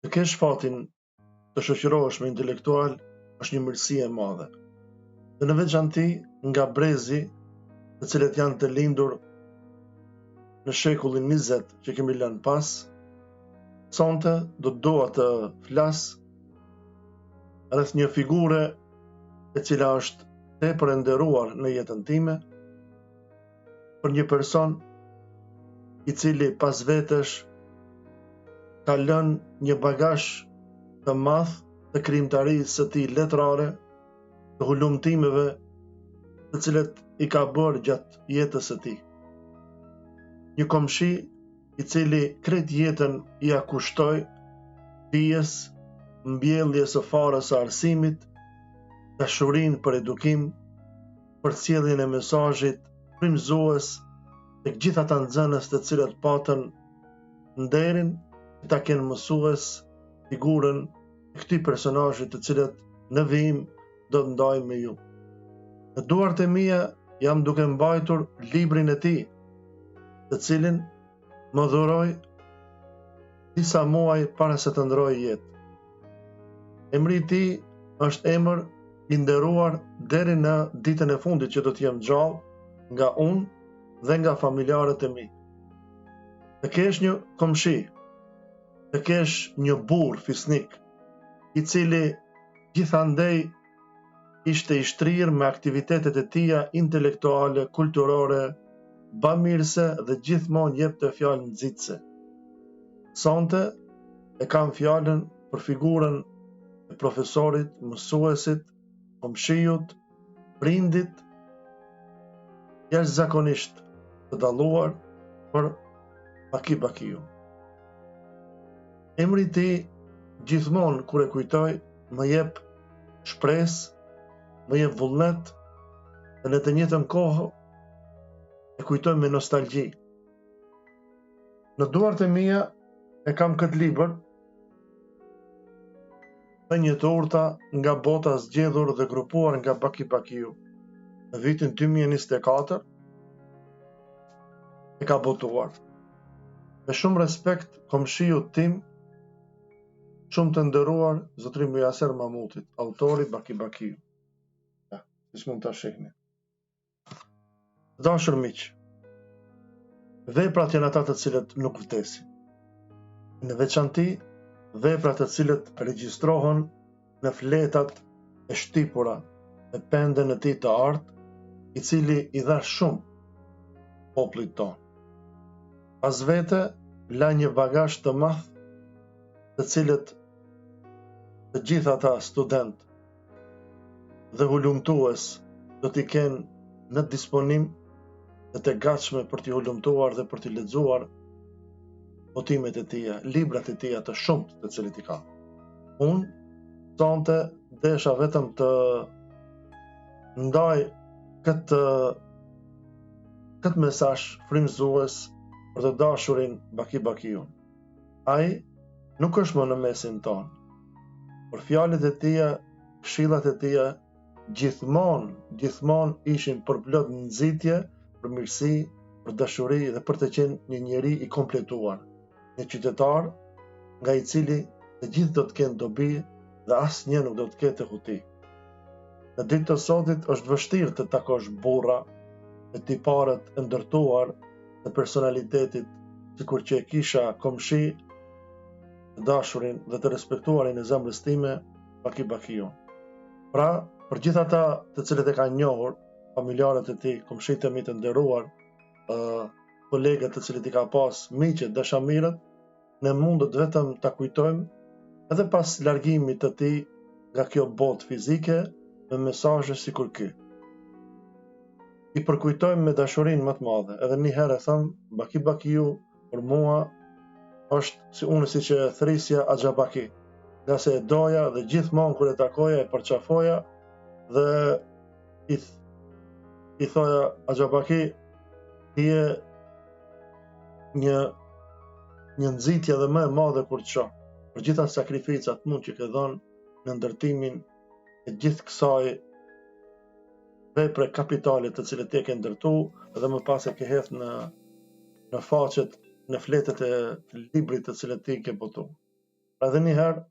Të kesh fatin të shoqërohesh me intelektual është një mirësi e madhe. Dhe në veçanti nga brezi, të cilët janë të lindur në shekullin 20 që kemi lënë pas, sonte do të doja të flas rreth një figure e cila është tepër e nderuar në jetën time, për një person i cili pas vetesh ka lënë një bagazh të madh të krijimtarisë së tij letrare, të hulumtimeve të cilët i ka bërë gjatë jetës së tij. Një komshi i cili krejt jetën ia kushtoi dijes, mbjelljes së farës së arsimit, dashurinë për edukim, për sjelljen e mesazhit frymëzues tek gjithë ata nxënës të cilët patën nderin që ta kenë mësues figurën e këtij personazhi të cilët në vijim do të ndaj me ju. Në duart e mia jam duke mbajtur librin e tij, të cilin më dhuroi disa muaj para se të ndrojë jetë. Emri i tij është emër i nderuar deri në ditën e fundit që do të jem gjallë nga unë dhe nga familjarët e mi. Të kesh një komshi, të kesh një burr fisnik, i cili gjithandej ishte i shtrirë me aktivitetet e tija intelektuale, kulturore, bamirëse dhe gjithmonë jepte fjalë nxitse. Sonte e kam fjalën për figurën e profesorit, mësuesit, komshiut, prindit, jashtëzakonisht të dalluar për Baki Bakiu. Emri i tij gjithmonë kur e kujtoj më jep shpresë, më jep vullnet, dhe në të njëjtën kohë e kujtoj me nostalgji. Në duart e mia e kam këtë libër, dhe një të urta nga bota zgjedhur dhe grupuar nga Baki Bakiu. Në vitin 2024 e ka botuar. Me shumë respekt komshiut tim, shumë të nderuar, zotëri Mujaser Mamutit, autori Baki Bakiu. Siç mund ta shihni. Dashur miq, veprat janë ata të cilët nuk vdesin. Në veçanti, veprat të cilët regjistrohen në fletat e shtypura me pendën e tij të artë, i cili i dha shumë popullit tonë. Pas vete, la një bagazh të madh, të cilët të gjithë ata student dhe hulumtues do t'i kenë në disponim dhe të gatshme për t'i hulumtuar dhe për t'i lexuar botimet e tija, librat e tija të shumt të cilit i ka. Unë sonte desha vetëm të ndaj këtë mesazh frymëzues për të dashurin Baki Bakiun. Ai nuk është më në mesin tonë, por fjalët e tija, këshillat e tija gjithmonë ishin përplot nxitje, për mirësi, për dashuri dhe për të qenë një njeri i kompletuar, një qytetar nga i cili të gjithë do të kenë dobi dhe asnjë nuk do të ketë huti. Në ditë të sotit është vështirë të takosh burra me tiparet e ndërtuar të personalitetit, sikur që e kisha komshi të dashurin dhe të respektuarin e zemrës time, Baki Bakiun. Pra, për gjithë ata të cilët e kanë njohur, familjarët e tij, komshit e mi të nderuar, kolegët të cilët i ka pas, miqet, dashamirët, ne mundet vetëm ta kujtojmë edhe pas largimit të tij nga kjo botë fizike me mesazhe sikur ky. I përkujtojmë me dashurinë më të madhe, edhe një herë e them, Baki Bakiu për mua është siç e thrisja Axha Baki, nga se e doja dhe gjithmonë kur e takoja e përçafoja dhe i thoja Axha Baki, ti je një nxitje dhe më e madhe kur të shoh, për gjitha sakrificat mund që ke dhënë në ndërtimin e gjithë kësaj vepre kapitale të cilët ti e ke ndërtu dhe më pas e ke hedh në faqet, në fletët e librit të cilët ti ke botuar. Edhe një herë,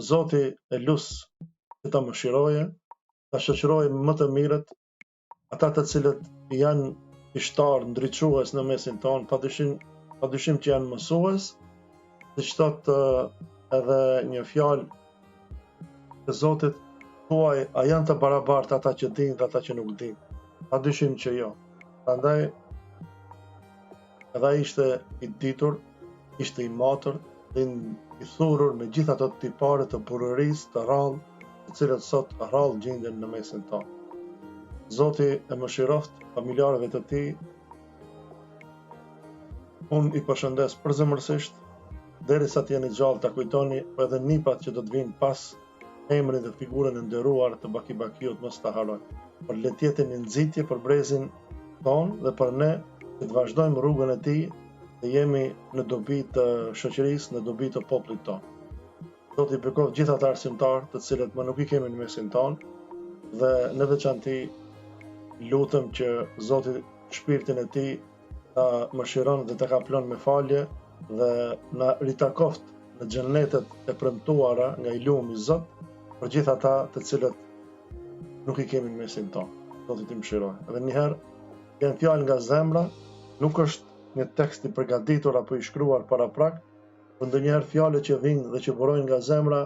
Zoti e lusë që ta mëshiroje, ta shoqëroje më të mirët, ata të cilët janë ishtar ndriçues në mesin tonë, padyshim që janë mësues, siç thotë edhe një fjalë e Zotit, thuaj, a janë të barabartë ata që dinë dhe ata që nuk dinë? Padyshim që jo. Prandaj edhe ai ishte i ditur, ishte i matër, dhe i thurur me gjithë ato tipare të burërisë të rrallë, të cilët sot rrallë gjenden në mesin tonë. Zoti e mëshiroft familjarëve të tij. Unë i përshëndes përzemërsisht, derisa të jeni gjallë ta kujtoni edhe nipat që do të vinë pas, emrin dhe figurën e nderuar të Bakibakiut mos ta harrojnë. Për le të jetë një nxitje për brezin tonë dhe për ne që të vazhdojmë rrugën e tij dhe jemi në dobi të shoqërisë, në dobi të popullit tonë. Zoti bekoft gjithë ata arsimtarë të cilët më nuk i kemi në mesin tonë dhe në veçanti lutem që Zoti shpirtin e tij ta mëshiron dhe ta kaplon me falje dhe na ritakoft në xhennetet e premtuara nga i lumi Zot për gjithë ata të cilët nuk i kemi në mesin tonë. Zoti t'i mëshirojë. Edhe një herë, janë fjalë nga zemra, nuk është një tekst i përgatitur apo i shkruar paraprak, por ndonjëherë fjalët që vijnë dhe që burojnë nga zemra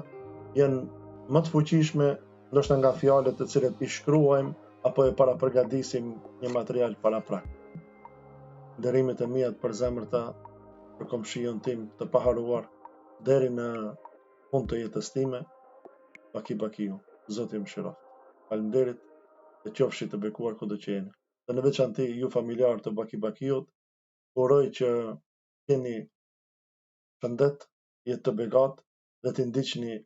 janë më të fuqishme ndoshta nga fjalët të cilët i shkruajmë apo e parapërgatisim një material paraprak. Nderimet e mia për zemërta, për komshiun tim të paharuar deri në fund të jetës time, Bakiu. Zoti më mëshiroft. Faleminderit dhe qofshi të bekuar kudo që jeni. Dhe në veçanti ju familjarë të Bakiut, uroj që keni shëndet, jetë të begat dhe të ndiqni